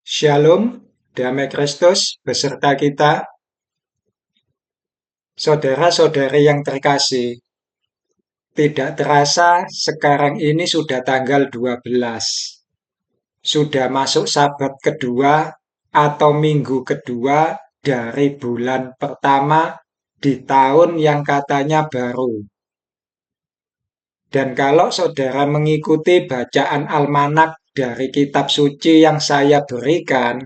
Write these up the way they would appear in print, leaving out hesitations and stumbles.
Shalom, damai Kristus beserta kita, saudara-saudari yang terkasih. Tidak terasa sekarang ini sudah tanggal 12. Sudah masuk Sabat kedua atau minggu kedua dari bulan pertama di tahun yang katanya baru. Dan kalau saudara mengikuti bacaan almanak dari kitab suci yang saya berikan,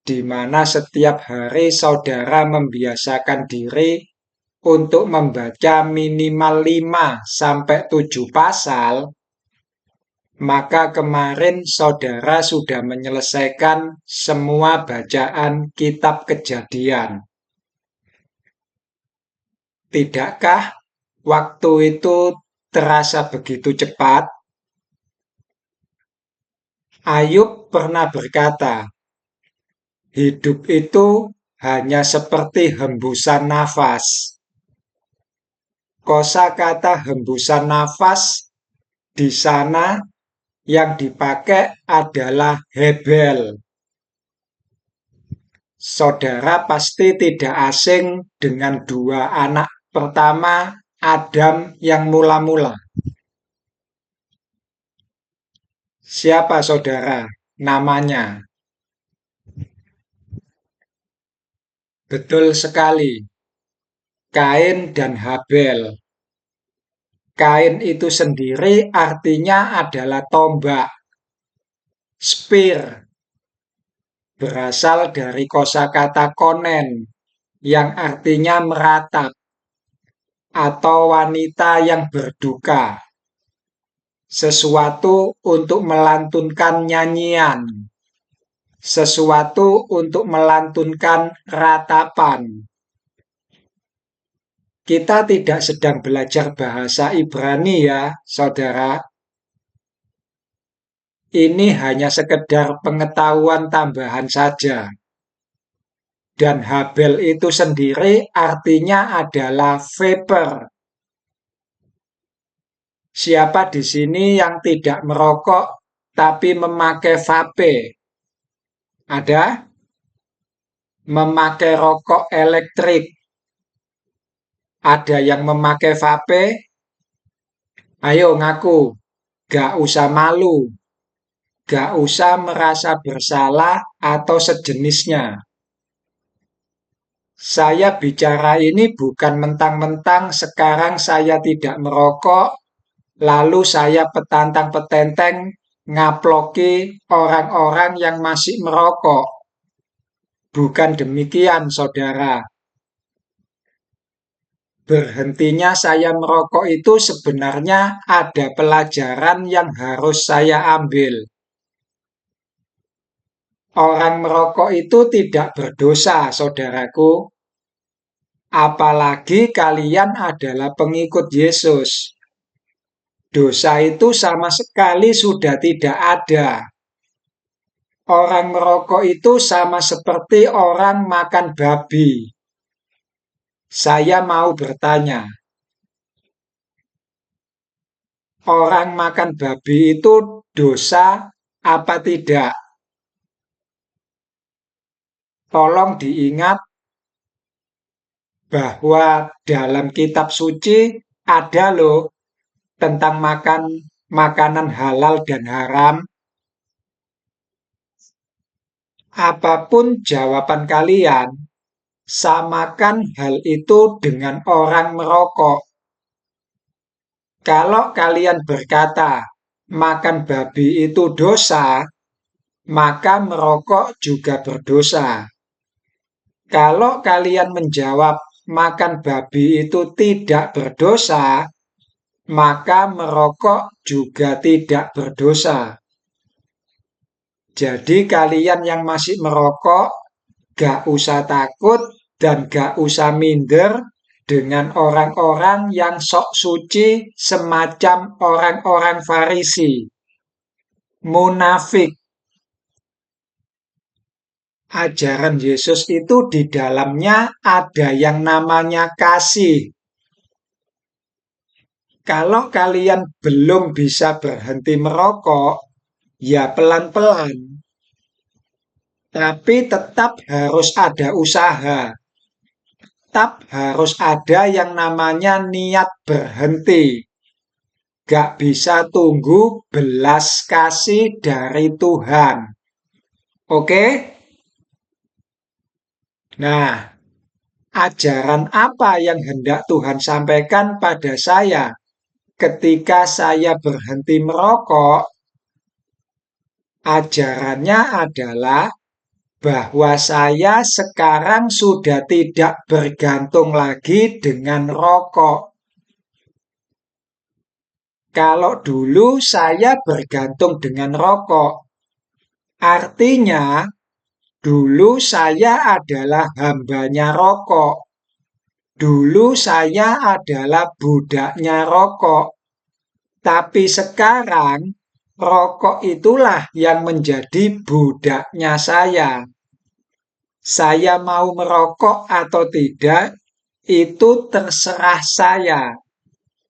di mana setiap hari saudara membiasakan diri untuk membaca minimal 5 sampai 7 pasal, maka kemarin saudara sudah menyelesaikan semua bacaan kitab Kejadian. Tidakkah waktu itu terasa begitu cepat? Ayub pernah berkata, hidup itu hanya seperti hembusan nafas. Kosakata hembusan nafas di sana yang dipakai adalah hebel. Saudara pasti tidak asing dengan dua anak pertama Adam yang mula-mula. Siapa saudara namanya? Betul sekali, Kain dan Habel. Kain itu sendiri artinya adalah tombak, spear, berasal dari kosakata konen yang artinya meratap atau wanita yang berduka, sesuatu untuk melantunkan nyanyian, sesuatu untuk melantunkan ratapan. Kita tidak sedang belajar bahasa Ibrani ya, saudara. Ini hanya sekedar pengetahuan tambahan saja. Dan Habel itu sendiri artinya adalah vapor. Siapa di sini yang tidak merokok tapi memakai vape? Ada? Memakai rokok elektrik. Ada yang memakai vape? Ayo ngaku. Gak usah malu. Gak usah merasa bersalah atau sejenisnya. Saya bicara ini bukan mentang-mentang sekarang saya tidak merokok, lalu saya petantang-petenteng ngaploki orang-orang yang masih merokok. Bukan demikian, saudara. Berhentinya saya merokok itu sebenarnya ada pelajaran yang harus saya ambil. Orang merokok itu tidak berdosa, saudaraku. Apalagi kalian adalah pengikut Yesus. Dosa itu sama sekali sudah tidak ada. Orang merokok itu sama seperti orang makan babi. Saya mau bertanya, orang makan babi itu dosa apa tidak? Tolong diingat bahwa dalam kitab suci ada loh tentang makan makanan halal dan haram. Apapun jawaban kalian, samakan hal itu dengan orang merokok. Kalau kalian berkata makan babi itu dosa, maka merokok juga berdosa. Kalau kalian menjawab makan babi itu tidak berdosa, maka merokok juga tidak berdosa. Jadi kalian yang masih merokok, gak usah takut dan gak usah minder dengan orang-orang yang sok suci semacam orang-orang Farisi. Munafik. Ajaran Yesus itu di dalamnya ada yang namanya kasih. Kalau kalian belum bisa berhenti merokok, ya pelan-pelan. Tapi tetap harus ada usaha. Tetap harus ada yang namanya niat berhenti. Gak bisa tunggu belas kasih dari Tuhan. Oke? Nah, ajaran apa yang hendak Tuhan sampaikan pada saya ketika saya berhenti merokok? Ajarannya adalah bahwa saya sekarang sudah tidak bergantung lagi dengan rokok. Kalau dulu saya bergantung dengan rokok, artinya dulu saya adalah hambanya rokok. Dulu saya adalah budaknya rokok. Tapi sekarang rokok itulah yang menjadi budaknya saya. Saya mau merokok atau tidak, itu terserah saya.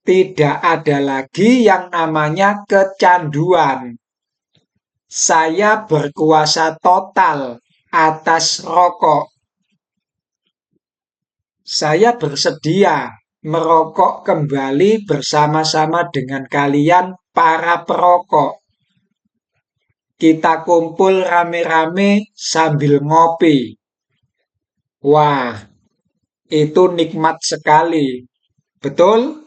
Tidak ada lagi yang namanya kecanduan. Saya berkuasa total atas rokok. Saya bersedia merokok kembali bersama-sama dengan kalian para perokok. Kita kumpul rame-rame sambil ngopi. Wah, itu nikmat sekali. Betul?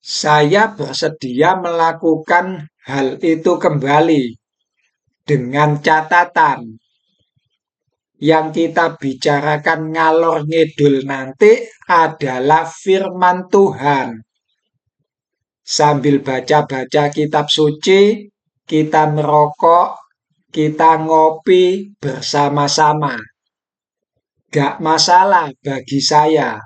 Saya bersedia melakukan hal itu kembali dengan catatan yang kita bicarakan ngalor ngidul nanti adalah firman Tuhan. Sambil baca-baca kitab suci, kita merokok, kita ngopi bersama-sama. Gak masalah bagi saya.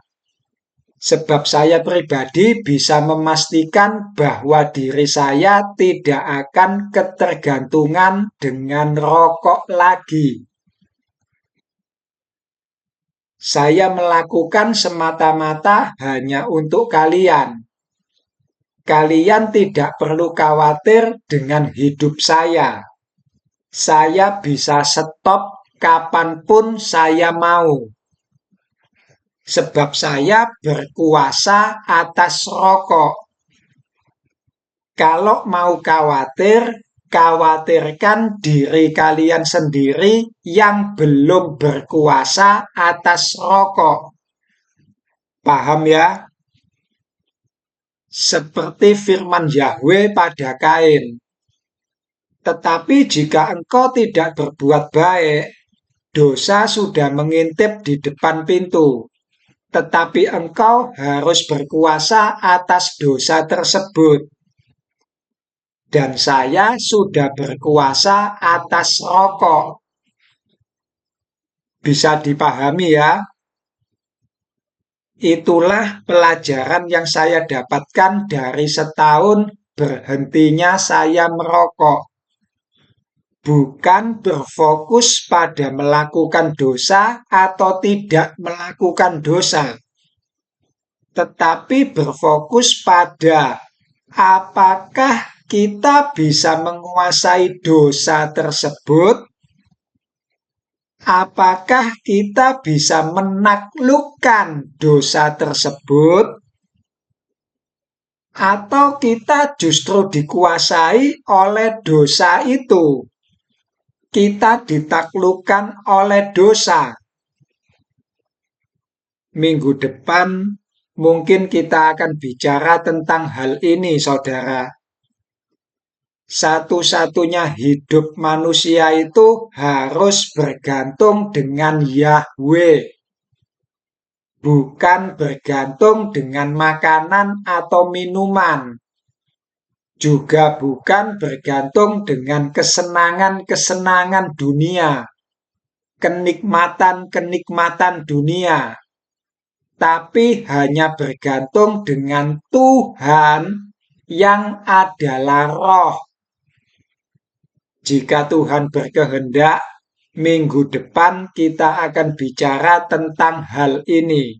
Sebab saya pribadi bisa memastikan bahwa diri saya tidak akan ketergantungan dengan rokok lagi. Saya melakukan semata-mata hanya untuk kalian. Kalian tidak perlu khawatir dengan hidup saya. Saya bisa stop kapanpun saya mau. Sebab saya berkuasa atas rokok. Kalau mau khawatir, khawatirkan diri kalian sendiri yang belum berkuasa atas rokok. Paham ya? Seperti firman Yahweh pada Kain. Tetapi jika engkau tidak berbuat baik, dosa sudah mengintip di depan pintu. Tetapi engkau harus berkuasa atas dosa tersebut. Dan saya sudah berkuasa atas rokok. Bisa dipahami ya? Itulah pelajaran yang saya dapatkan dari setahun berhentinya saya merokok. Bukan berfokus pada melakukan dosa atau tidak melakukan dosa, tetapi berfokus pada apakah kita bisa menguasai dosa tersebut, apakah kita bisa menaklukkan dosa tersebut, atau kita justru dikuasai oleh dosa itu. Kita ditaklukkan oleh dosa. Minggu depan mungkin kita akan bicara tentang hal ini, saudara. Satu-satunya hidup manusia itu harus bergantung dengan Yahweh. Bukan bergantung dengan makanan atau minuman. Juga bukan bergantung dengan kesenangan-kesenangan dunia. Kenikmatan-kenikmatan dunia. Tapi hanya bergantung dengan Tuhan yang adalah Roh. Jika Tuhan berkehendak, minggu depan kita akan bicara tentang hal ini.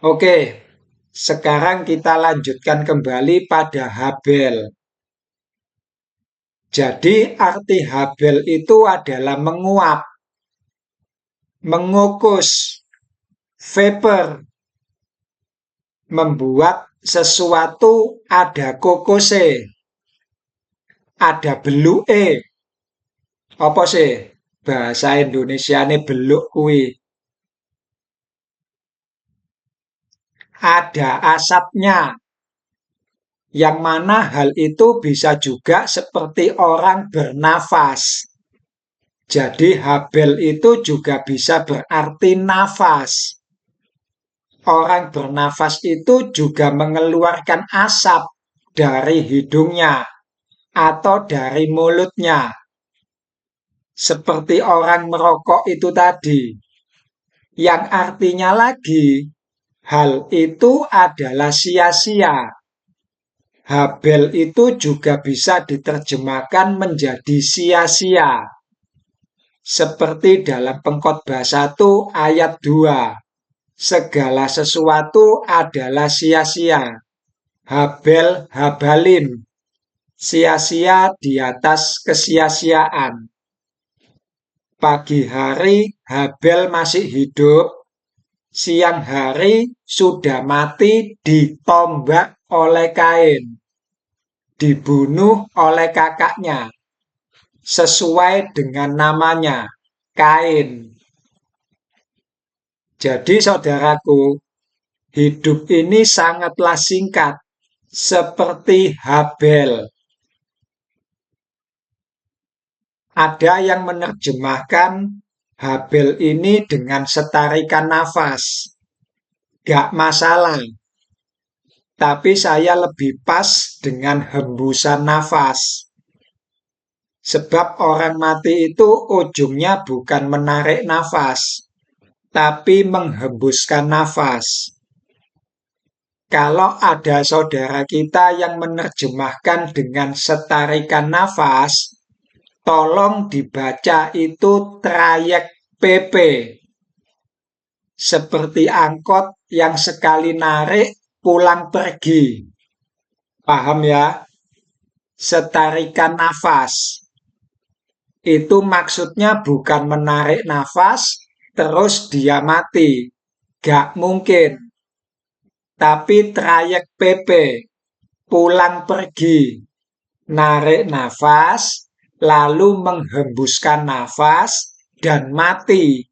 Oke, sekarang kita lanjutkan kembali pada Habel. Jadi arti Habel itu adalah menguap, mengukus, vapor, membuat sesuatu ada kokose, ada beluke. Apa sih bahasa Indonesiane beluk kuwi? Ada asapnya, yang mana hal itu bisa juga seperti orang bernafas. Jadi Habel itu juga bisa berarti nafas. Orang bernafas itu juga mengeluarkan asap dari hidungnya atau dari mulutnya. Seperti orang merokok itu tadi. Yang artinya lagi, hal itu adalah sia-sia. Habel itu juga bisa diterjemahkan menjadi sia-sia. Seperti dalam Pengkhotbah 1 ayat 2. Segala sesuatu adalah sia-sia. Habel habalin. Sia-sia di atas kesia-siaan. Pagi hari Habel masih hidup. Siang hari sudah mati ditombak oleh Kain. Dibunuh oleh kakaknya. Sesuai dengan namanya, Kain. Jadi saudaraku, hidup ini sangatlah singkat, seperti Habel. Ada yang menerjemahkan Habel ini dengan setarikan nafas. Gak masalah. Tapi saya lebih pas dengan hembusan nafas. Sebab orang mati itu ujungnya bukan menarik nafas, tapi menghembuskan nafas. Kalau ada saudara kita yang menerjemahkan dengan setarikan nafas, tolong dibaca itu trayek PP. Seperti angkot yang sekali narik pulang pergi. Paham ya? Setarikan nafas. Itu maksudnya bukan menarik nafas, terus dia mati. Gak mungkin. Tapi trayek PP, pulang pergi, narik nafas, lalu menghembuskan nafas, dan mati.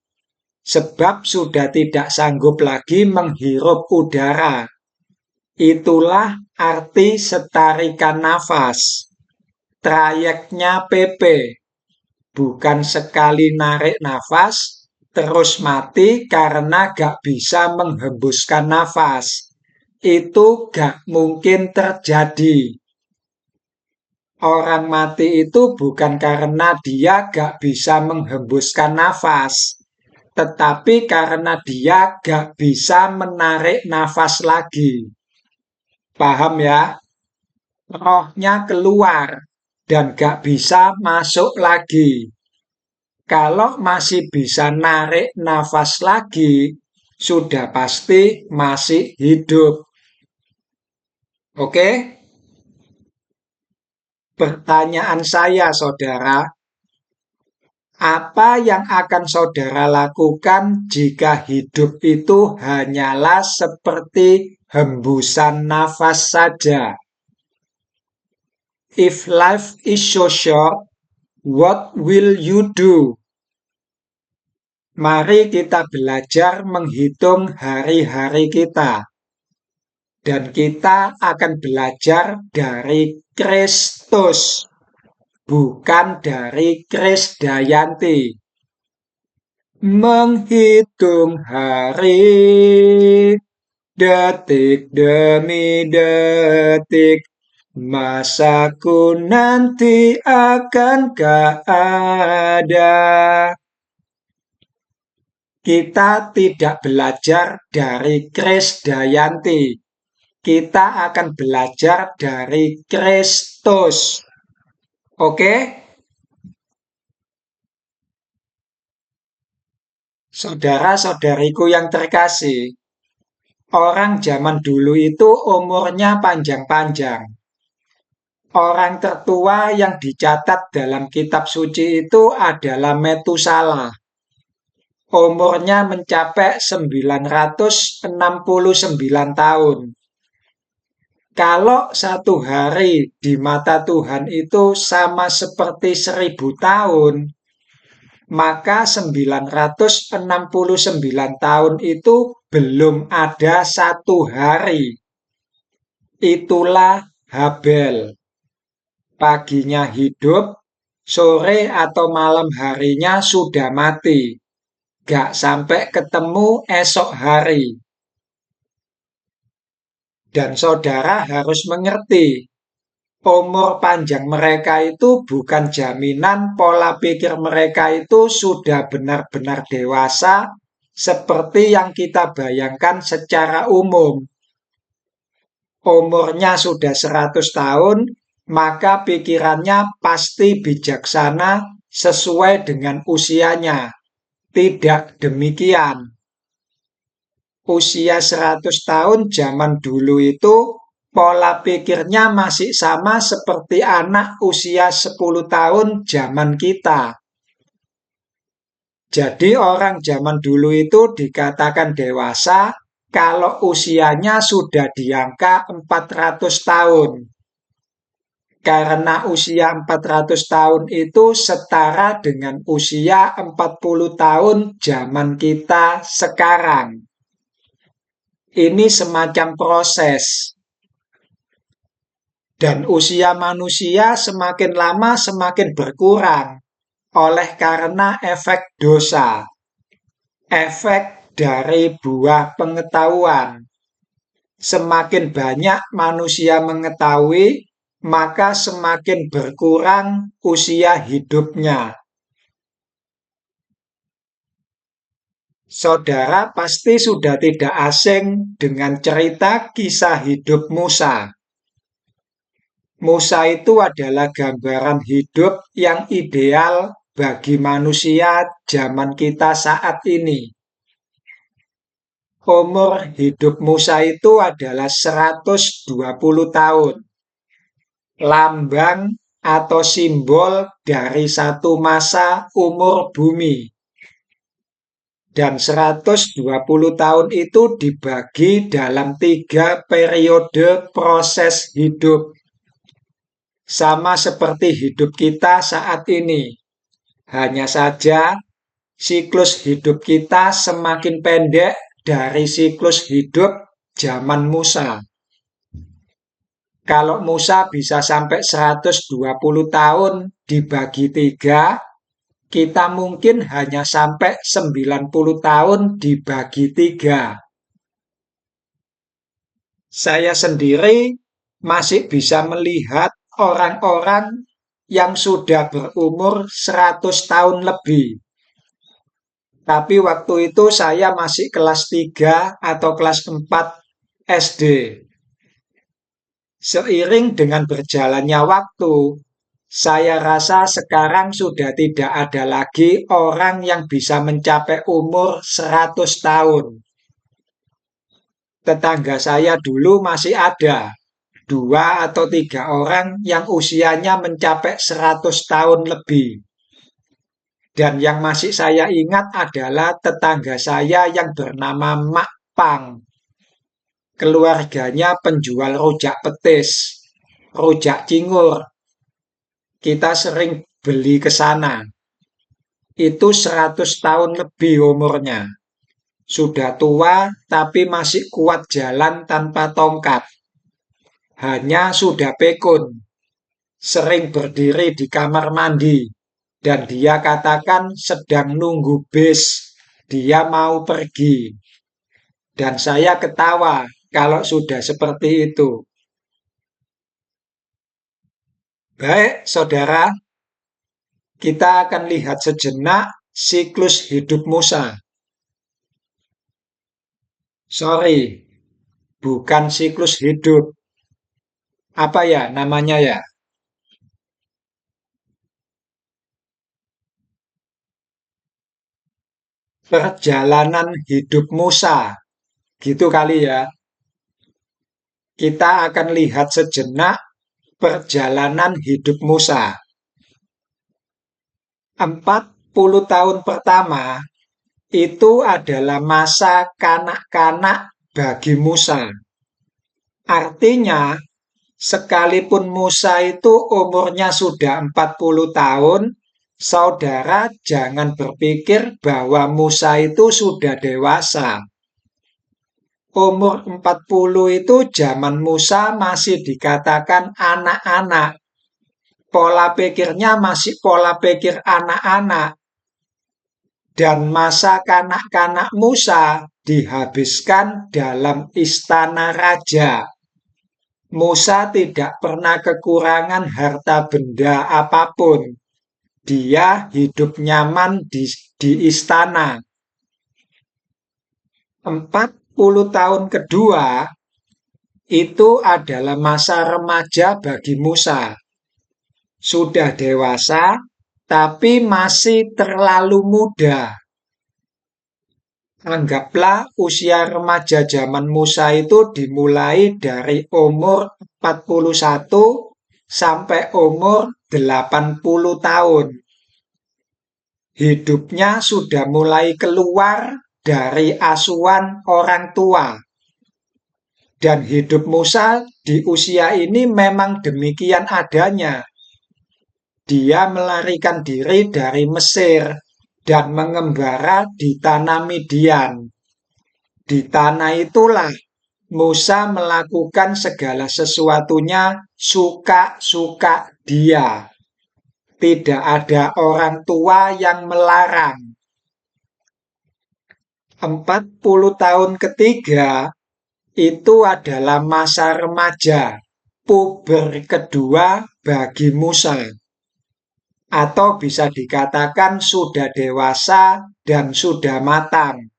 Sebab sudah tidak sanggup lagi menghirup udara. Itulah arti setarikan nafas. Trayeknya PP. Bukan sekali narik nafas, terus mati karena gak bisa menghembuskan nafas. Itu gak mungkin terjadi. Orang mati itu bukan karena dia gak bisa menghembuskan nafas, tetapi karena dia gak bisa menarik nafas lagi. Paham ya? Rohnya keluar dan gak bisa masuk lagi. Kalau masih bisa narik nafas lagi, sudah pasti masih hidup. Oke? Pertanyaan saya, saudara, apa yang akan saudara lakukan jika hidup itu hanyalah seperti hembusan nafas saja? If life is so short, what will you do? Mari kita belajar menghitung hari-hari kita. Dan kita akan belajar dari Kristus, bukan dari Krisdayanti. Menghitung hari, detik demi detik, masaku nanti akan gak ada. Kita tidak belajar dari Krisdayanti. Kita akan belajar dari Kristus. Oke? Saudara-saudariku yang terkasih, orang zaman dulu itu umurnya panjang-panjang. Orang tertua yang dicatat dalam kitab suci itu adalah Metusala. Umurnya mencapai 969 tahun. Kalau satu hari di mata Tuhan itu sama seperti 1000 tahun, maka 969 tahun itu belum ada satu hari. Itulah Habel. Paginya hidup, sore atau malam harinya sudah mati. Gak sampai ketemu esok hari. Dan saudara harus mengerti, umur panjang mereka itu bukan jaminan pola pikir mereka itu sudah benar-benar dewasa seperti yang kita bayangkan secara umum. Umurnya sudah 100 tahun, maka pikirannya pasti bijaksana sesuai dengan usianya. Tidak demikian. Usia 100 tahun zaman dulu itu pola pikirnya masih sama seperti anak usia 10 tahun zaman kita. Jadi orang zaman dulu itu dikatakan dewasa kalau usianya sudah di angka 400 tahun. Karena usia 400 tahun itu setara dengan usia 40 tahun zaman kita sekarang. Ini semacam proses. Dan usia manusia semakin lama semakin berkurang oleh karena efek dosa. Efek dari buah pengetahuan. Semakin banyak manusia mengetahui, maka semakin berkurang usia hidupnya. Saudara pasti sudah tidak asing dengan cerita kisah hidup Musa. Musa itu adalah gambaran hidup yang ideal bagi manusia zaman kita saat ini. Umur hidup Musa itu adalah 120 tahun. Lambang atau simbol dari satu masa umur bumi. Dan 120 tahun itu dibagi dalam 3 periode proses hidup. Sama seperti hidup kita saat ini. Hanya saja siklus hidup kita semakin pendek dari siklus hidup zaman Musa. Kalau Musa bisa sampai 120 tahun dibagi 3, kita mungkin hanya sampai 90 tahun dibagi 3. Saya sendiri masih bisa melihat orang-orang yang sudah berumur 100 tahun lebih. Tapi waktu itu saya masih kelas 3 atau kelas 4 SD. Seiring dengan berjalannya waktu, saya rasa sekarang sudah tidak ada lagi orang yang bisa mencapai umur 100 tahun. Tetangga saya dulu masih ada 2 atau 3 orang yang usianya mencapai 100 tahun lebih. Dan yang masih saya ingat adalah tetangga saya yang bernama Mak Pang. Keluarganya penjual rujak petis, rujak cingur. Kita sering beli ke sana. Itu 100 tahun lebih umurnya. Sudah tua tapi masih kuat jalan tanpa tongkat. Hanya sudah pikun. Sering berdiri di kamar mandi. Dan dia katakan sedang nunggu bis. Dia mau pergi. Dan saya ketawa kalau sudah seperti itu. Baik, saudara. Kita akan lihat sejenak siklus hidup Musa. Sorry, bukan siklus hidup. Apa ya namanya ya? Perjalanan hidup Musa. Gitu kali ya. Kita akan lihat sejenak perjalanan hidup Musa. 40 tahun pertama itu adalah masa kanak-kanak bagi Musa. Artinya, sekalipun Musa itu umurnya sudah 40 tahun, saudara jangan berpikir bahwa Musa itu sudah dewasa. Umur 40 itu zaman Musa masih dikatakan anak-anak. Pola pikirnya masih pola pikir anak-anak. Dan masa kanak-kanak Musa dihabiskan dalam istana raja. Musa tidak pernah kekurangan harta benda apapun. Dia hidup nyaman di istana. 40 tahun kedua itu adalah masa remaja bagi Musa. Sudah dewasa, tapi masih terlalu muda. Anggaplah usia remaja zaman Musa itu dimulai dari umur 41 sampai umur 80 tahun. Hidupnya sudah mulai keluar dari asuhan orang tua. Dan hidup Musa di usia ini memang demikian adanya. Dia melarikan diri dari Mesir dan mengembara di tanah Midian. Di tanah itulah Musa melakukan segala sesuatunya suka-suka dia. Tidak ada orang tua yang melarang. 40 tahun ketiga itu adalah masa remaja, puber kedua bagi Musa. Atau bisa dikatakan sudah dewasa dan sudah matang.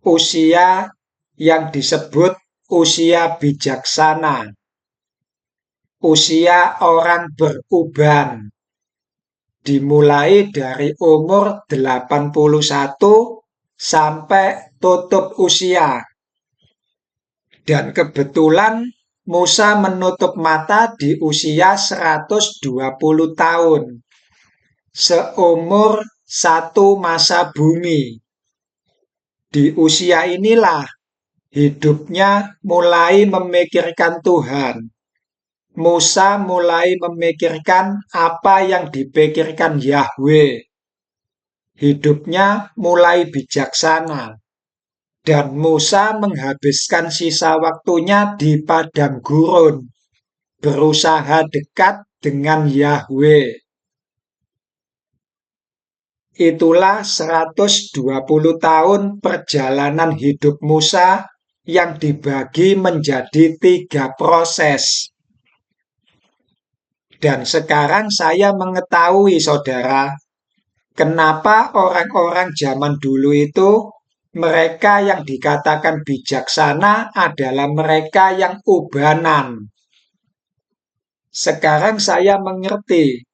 Usia yang disebut usia bijaksana. Usia orang beruban. Dimulai dari umur 81 sampai tutup usia. Dan kebetulan Musa menutup mata di usia 120 tahun. Seumur satu masa bumi. Di usia inilah hidupnya mulai memikirkan Tuhan. Musa mulai memikirkan apa yang dipikirkan Yahweh. Hidupnya mulai bijaksana. Dan Musa menghabiskan sisa waktunya di padang gurun, berusaha dekat dengan Yahweh. Itulah 120 tahun perjalanan hidup Musa yang dibagi menjadi 3 proses. Dan sekarang saya mengetahui, saudara, kenapa orang-orang zaman dulu itu mereka yang dikatakan bijaksana adalah mereka yang ubanan. Sekarang saya mengerti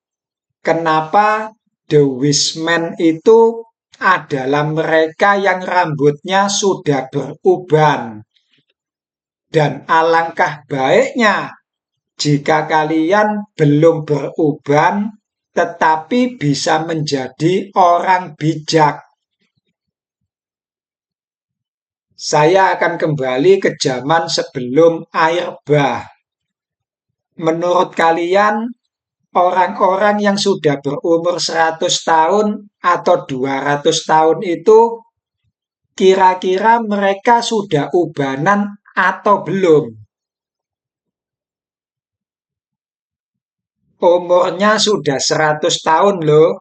kenapa the wise men itu adalah mereka yang rambutnya sudah beruban. Dan alangkah baiknya jika kalian belum beruban tetapi bisa menjadi orang bijak. Saya akan kembali ke zaman sebelum air bah. Menurut kalian, orang-orang yang sudah berumur 100 tahun atau 200 tahun itu, kira-kira mereka sudah ubanan atau belum? Umurnya sudah 100 tahun loh.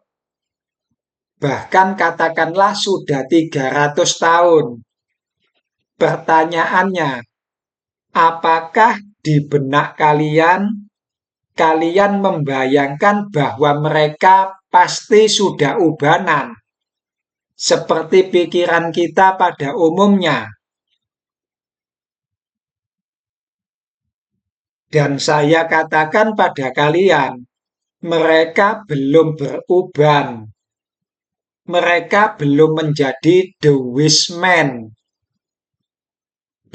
Bahkan katakanlah sudah 300 tahun. Pertanyaannya, apakah di benak kalian membayangkan bahwa mereka pasti sudah ubanan, seperti pikiran kita pada umumnya? Dan saya katakan pada kalian, mereka belum beruban. Mereka belum menjadi the wise men.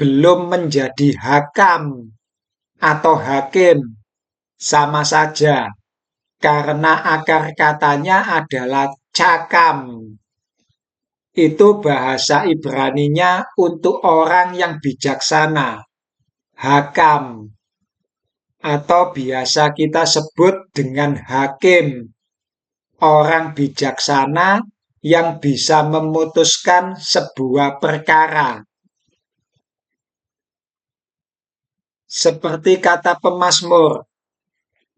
Belum menjadi hakam, atau hakim, sama saja, karena akar katanya adalah cakam. Itu bahasa Ibraninya untuk orang yang bijaksana, hakam, atau biasa kita sebut dengan hakim, orang bijaksana yang bisa memutuskan sebuah perkara. Seperti kata pemazmur,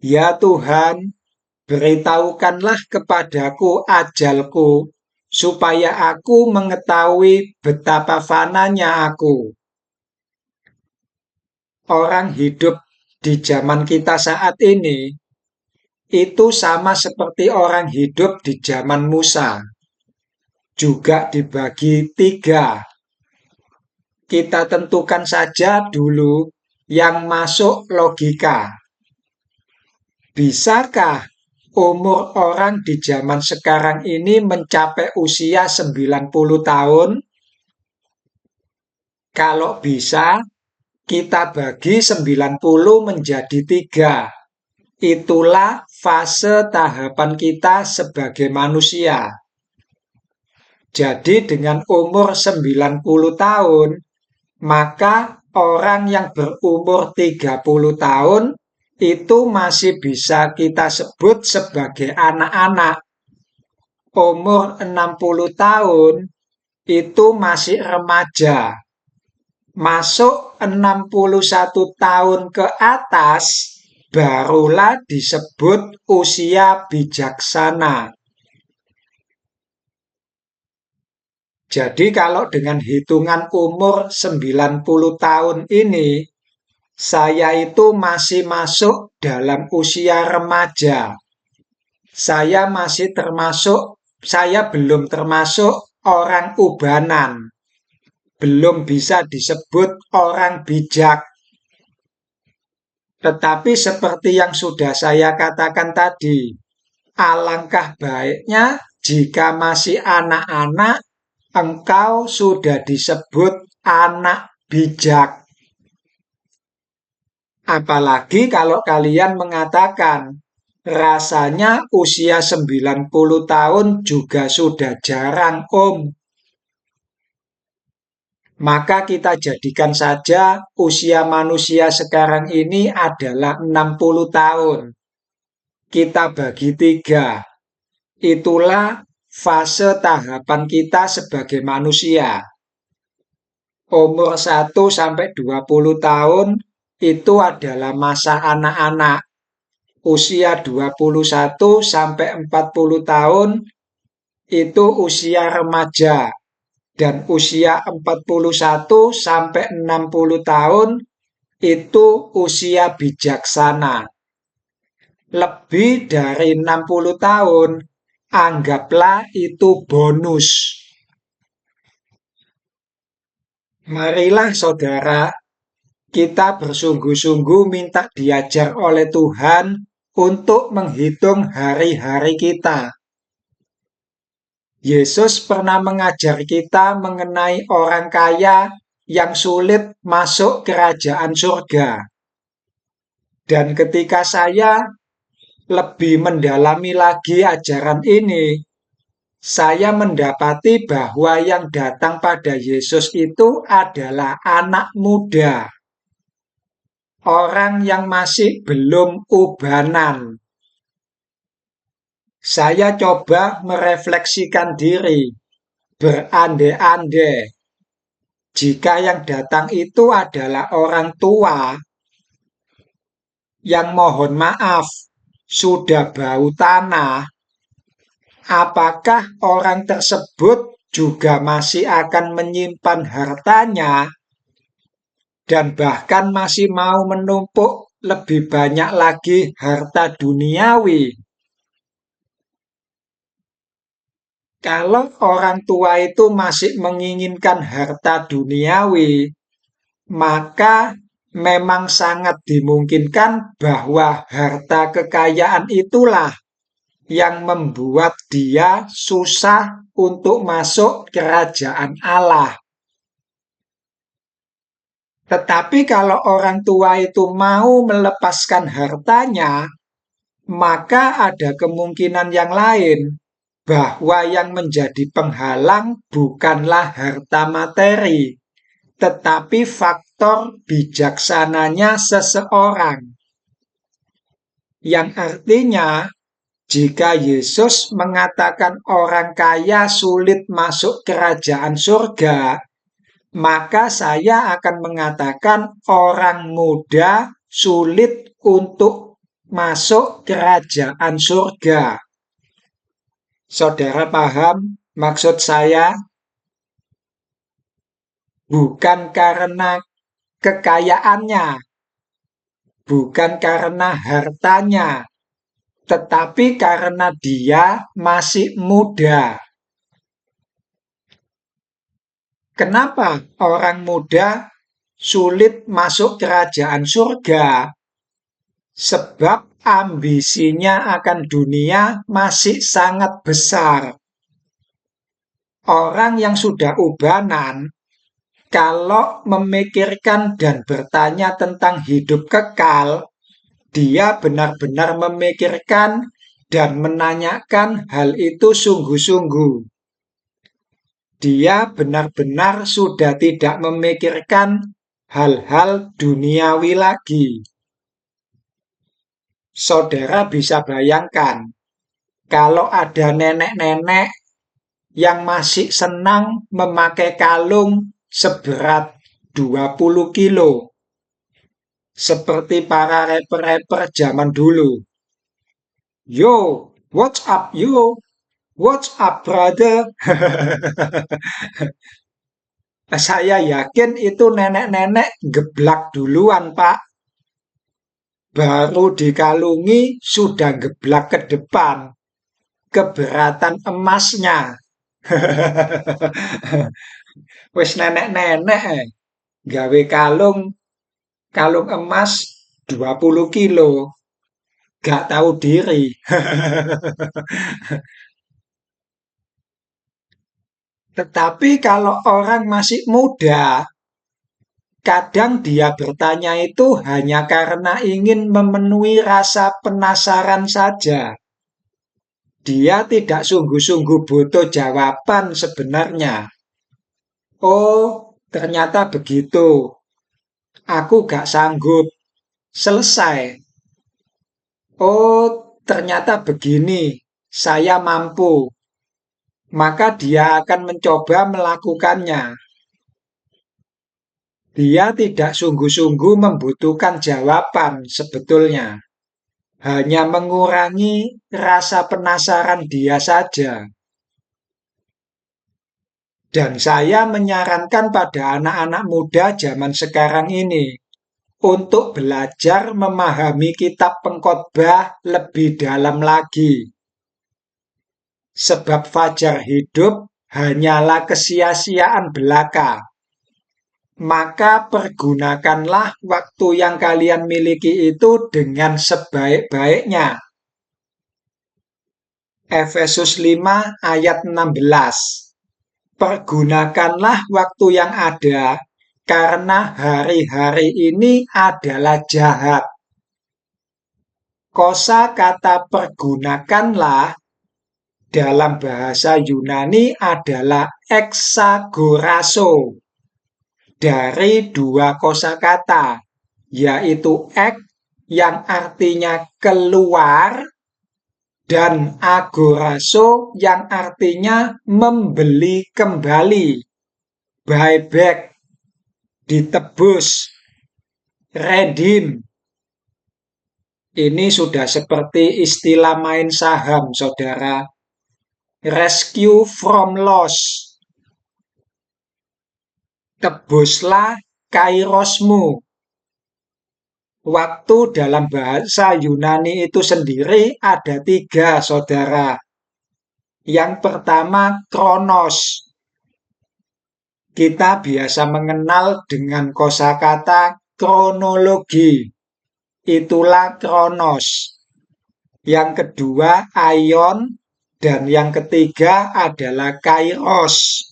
"Ya Tuhan, beritahukanlah kepadaku ajalku, supaya aku mengetahui betapa fananya aku." Orang hidup di zaman kita saat ini itu sama seperti orang hidup di zaman Musa. Juga dibagi tiga. Kita tentukan saja dulu yang masuk logika. Bisakah umur orang di zaman sekarang ini mencapai usia 90 tahun? Kalau bisa, kita bagi 90 menjadi tiga. Itulah fase tahapan kita sebagai manusia. Jadi dengan umur 90 tahun, maka orang yang berumur 30 tahun itu masih bisa kita sebut sebagai anak-anak. Umur 60 tahun itu masih remaja. Masuk 61 tahun ke atas barulah disebut usia bijaksana. Jadi kalau dengan hitungan umur 90 tahun ini, saya itu masih masuk dalam usia remaja. Saya belum termasuk orang ubanan. Belum bisa disebut orang bijak. Tetapi seperti yang sudah saya katakan tadi, alangkah baiknya jika masih anak-anak, engkau sudah disebut anak bijak. Apalagi kalau kalian mengatakan, rasanya usia 90 tahun juga sudah jarang, Om. Maka kita jadikan saja usia manusia sekarang ini adalah 60 tahun. Kita bagi tiga. Itulah fase tahapan kita sebagai manusia. Umur 1 sampai 20 tahun itu adalah masa anak-anak. Usia 21 sampai 40 tahun itu usia remaja. Dan usia 41 sampai 60 tahun itu usia bijaksana. Lebih dari 60 tahun, anggaplah itu bonus. Marilah saudara, kita bersungguh-sungguh minta diajar oleh Tuhan untuk menghitung hari-hari kita. Yesus pernah mengajar kita mengenai orang kaya yang sulit masuk kerajaan surga. Dan ketika saya lebih mendalami lagi ajaran ini, saya mendapati bahwa yang datang pada Yesus itu adalah anak muda. Orang yang masih belum ubanan. Saya coba merefleksikan diri, berandai-andai. Jika yang datang itu adalah orang tua, yang mohon maaf, sudah bau tanah, apakah orang tersebut juga masih akan menyimpan hartanya dan bahkan masih mau menumpuk lebih banyak lagi harta duniawi? Kalau orang tua itu masih menginginkan harta duniawi, maka memang sangat dimungkinkan bahwa harta kekayaan itulah yang membuat dia susah untuk masuk kerajaan Allah. Tetapi kalau orang tua itu mau melepaskan hartanya, maka ada kemungkinan yang lain bahwa yang menjadi penghalang bukanlah harta materi, tetapi faktor bijaksananya seseorang. Yang artinya, jika Yesus mengatakan orang kaya sulit masuk kerajaan surga, maka saya akan mengatakan orang muda sulit untuk masuk kerajaan surga. Saudara paham maksud saya? Bukan karena kekayaannya, bukan karena hartanya, tetapi karena dia masih muda. Kenapa orang muda sulit masuk kerajaan surga? Sebab ambisinya akan dunia masih sangat besar. Orang yang sudah ubanan, kalau memikirkan dan bertanya tentang hidup kekal, dia benar-benar memikirkan dan menanyakan hal itu sungguh-sungguh. Dia benar-benar sudah tidak memikirkan hal-hal duniawi lagi. Saudara bisa bayangkan, kalau ada nenek-nenek yang masih senang memakai kalung seberat 20 kilo, seperti para rapper-rapper zaman dulu. Yo, what's up yo? What's up brother? Saya yakin itu nenek-nenek geblak duluan, Pak. Baru dikalungi sudah geblak ke depan. Keberatan emasnya. Wis nenek-nenek gawe kalung emas 20 kilo. Gak tahu diri. Tetapi kalau orang masih muda, kadang dia bertanya itu hanya karena ingin memenuhi rasa penasaran saja. Dia tidak sungguh-sungguh butuh jawaban sebenarnya. Oh, ternyata begitu. Aku gak sanggup. Selesai. Oh, ternyata begini. Saya mampu. Maka dia akan mencoba melakukannya. Dia tidak sungguh-sungguh membutuhkan jawaban sebetulnya. Hanya mengurangi rasa penasaran dia saja. Dan saya menyarankan pada anak-anak muda zaman sekarang ini untuk belajar memahami kitab Pengkhotbah lebih dalam lagi. Sebab fajar hidup hanyalah kesia-siaan belaka. Maka pergunakanlah waktu yang kalian miliki itu dengan sebaik-baiknya. Efesus 5 ayat 16. Pergunakanlah waktu yang ada, karena hari-hari ini adalah jahat. Kosa kata pergunakanlah dalam bahasa Yunani adalah exagorazo. Dari dua kosakata, yaitu ek yang artinya keluar dan agorazo yang artinya membeli kembali, buy back, ditebus, redeem. Ini sudah seperti istilah main saham, saudara. Rescue from loss. Tebuslah kairosmu. Waktu dalam bahasa Yunani itu sendiri ada 3, saudara. Yang pertama, kronos. Kita biasa mengenal dengan kosakata kronologi. Itulah kronos. Yang kedua, aion. Dan yang ketiga adalah kairos.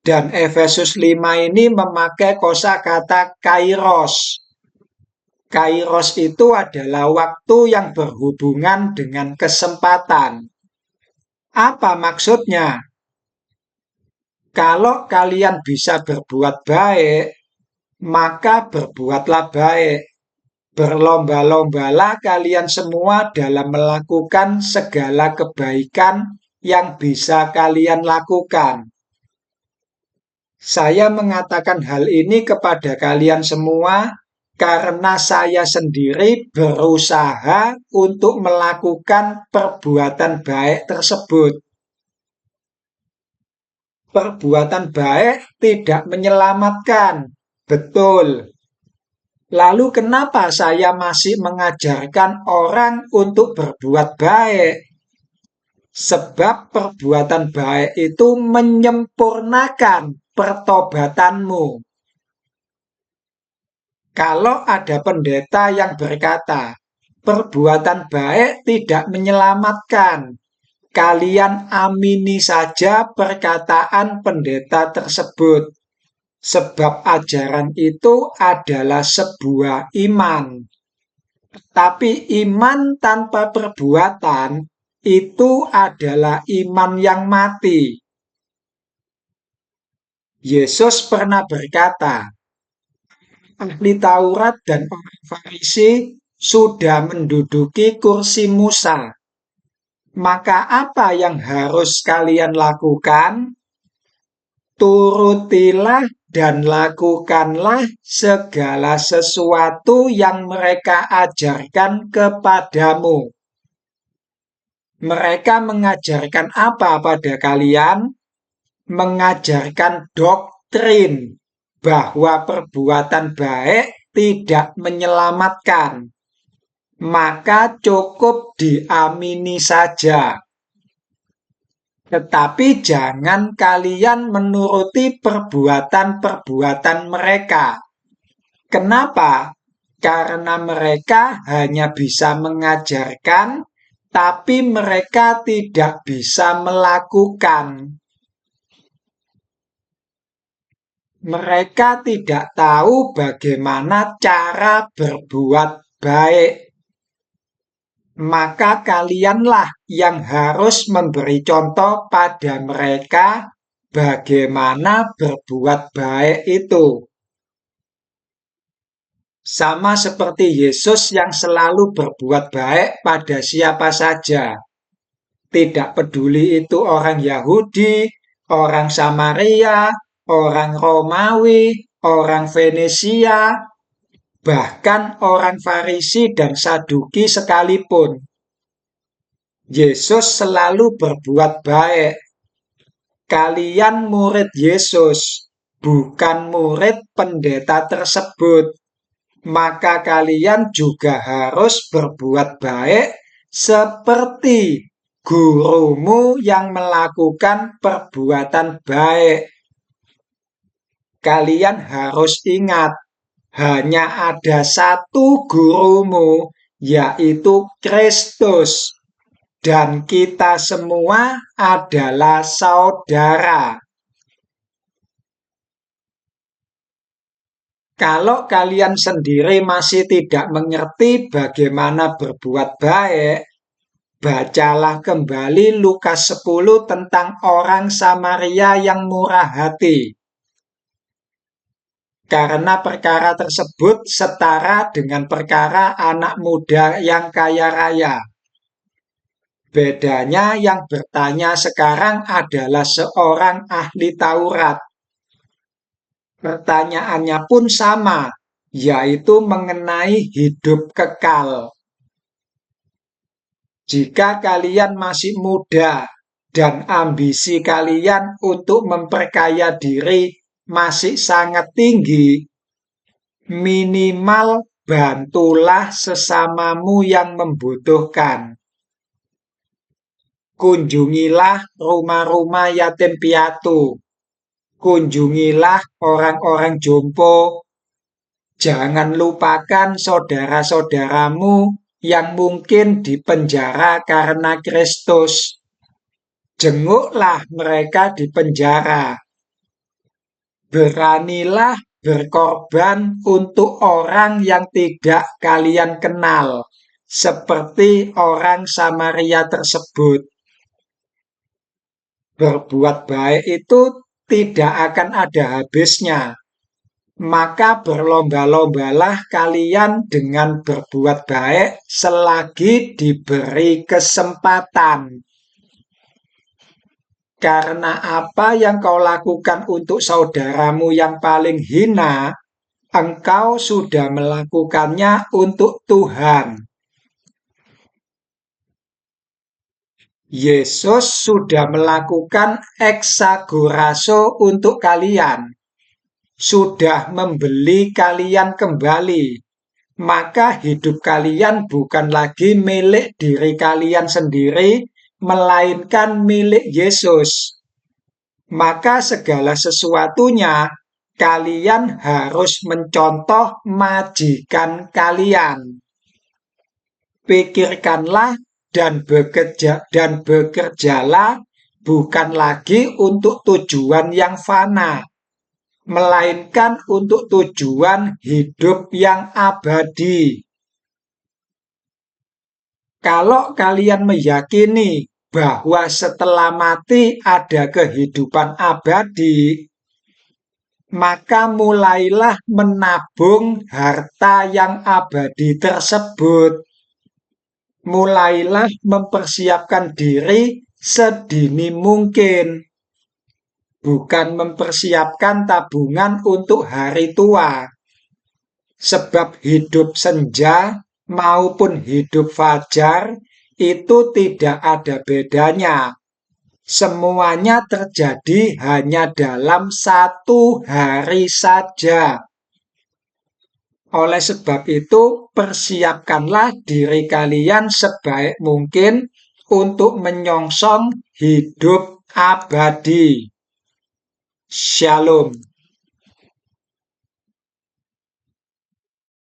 Dan Efesus 5 ini memakai kosakata kairos. Kairos itu adalah waktu yang berhubungan dengan kesempatan. Apa maksudnya? Kalau kalian bisa berbuat baik, maka berbuatlah baik. Berlomba-lombalah kalian semua dalam melakukan segala kebaikan yang bisa kalian lakukan. Saya mengatakan hal ini kepada kalian semua karena saya sendiri berusaha untuk melakukan perbuatan baik tersebut. Perbuatan baik tidak menyelamatkan, betul. Lalu kenapa saya masih mengajarkan orang untuk berbuat baik? Sebab perbuatan baik itu menyempurnakan pertobatanmu. Kalau ada pendeta yang berkata, perbuatan baik tidak menyelamatkan, kalian amini saja perkataan pendeta tersebut. Sebab ajaran itu adalah sebuah iman. Tapi iman tanpa perbuatan itu adalah iman yang mati. Yesus pernah berkata, ahli Taurat dan orang Farisi sudah menduduki kursi Musa. Maka apa yang harus kalian lakukan? Turutilah dan lakukanlah segala sesuatu yang mereka ajarkan kepadamu. Mereka mengajarkan apa pada kalian? Mengajarkan doktrin bahwa perbuatan baik tidak menyelamatkan. Maka cukup diamini saja. Tetapi jangan kalian menuruti perbuatan-perbuatan mereka. Kenapa? Karena mereka hanya bisa mengajarkan, tapi mereka tidak bisa melakukan. Mereka tidak tahu bagaimana cara berbuat baik. Maka kalianlah yang harus memberi contoh pada mereka bagaimana berbuat baik itu. Sama seperti Yesus yang selalu berbuat baik pada siapa saja. Tidak peduli itu orang Yahudi, orang Samaria, orang Romawi, orang Venesia, bahkan orang Farisi dan Saduki sekalipun. Yesus selalu berbuat baik. Kalian murid Yesus, bukan murid pendeta tersebut. Maka kalian juga harus berbuat baik seperti gurumu yang melakukan perbuatan baik. Kalian harus ingat, hanya ada satu gurumu, yaitu Kristus. Dan kita semua adalah saudara. Kalau kalian sendiri masih tidak mengerti bagaimana berbuat baik, bacalah kembali Lukas 10 tentang orang Samaria yang murah hati. Karena perkara tersebut setara dengan perkara anak muda yang kaya raya. Bedanya yang bertanya sekarang adalah seorang ahli Taurat. Pertanyaannya pun sama, yaitu mengenai hidup kekal. Jika kalian masih muda dan ambisi kalian untuk memperkaya diri masih sangat tinggi, minimal bantulah sesamamu yang membutuhkan. Kunjungilah rumah-rumah yatim piatu. Kunjungilah orang-orang jompo. Jangan lupakan saudara-saudaramu yang mungkin dipenjara karena Kristus. Jenguklah mereka di penjara. Beranilah berkorban untuk orang yang tidak kalian kenal, seperti orang Samaria tersebut. Berbuat baik itu tidak akan ada habisnya. Maka berlomba-lombalah kalian dengan berbuat baik selagi diberi kesempatan. Karena apa yang kau lakukan untuk saudaramu yang paling hina, engkau sudah melakukannya untuk Tuhan. Yesus sudah melakukan eksagoraso untuk kalian, sudah membeli kalian kembali. Maka hidup kalian bukan lagi milik diri kalian sendiri, melainkan milik Yesus. Maka segala sesuatunya kalian harus mencontoh majikan kalian. Pikirkanlah dan bekerjalah bukan lagi untuk tujuan yang fana, melainkan untuk tujuan hidup yang abadi. Kalau kalian meyakini bahwa setelah mati ada kehidupan abadi, maka mulailah menabung harta yang abadi tersebut. Mulailah mempersiapkan diri sedini mungkin. Bukan mempersiapkan tabungan untuk hari tua. Sebab hidup senja maupun hidup fajar itu tidak ada bedanya. Semuanya terjadi hanya dalam satu hari saja. Oleh sebab itu, persiapkanlah diri kalian sebaik mungkin untuk menyongsong hidup abadi. Shalom.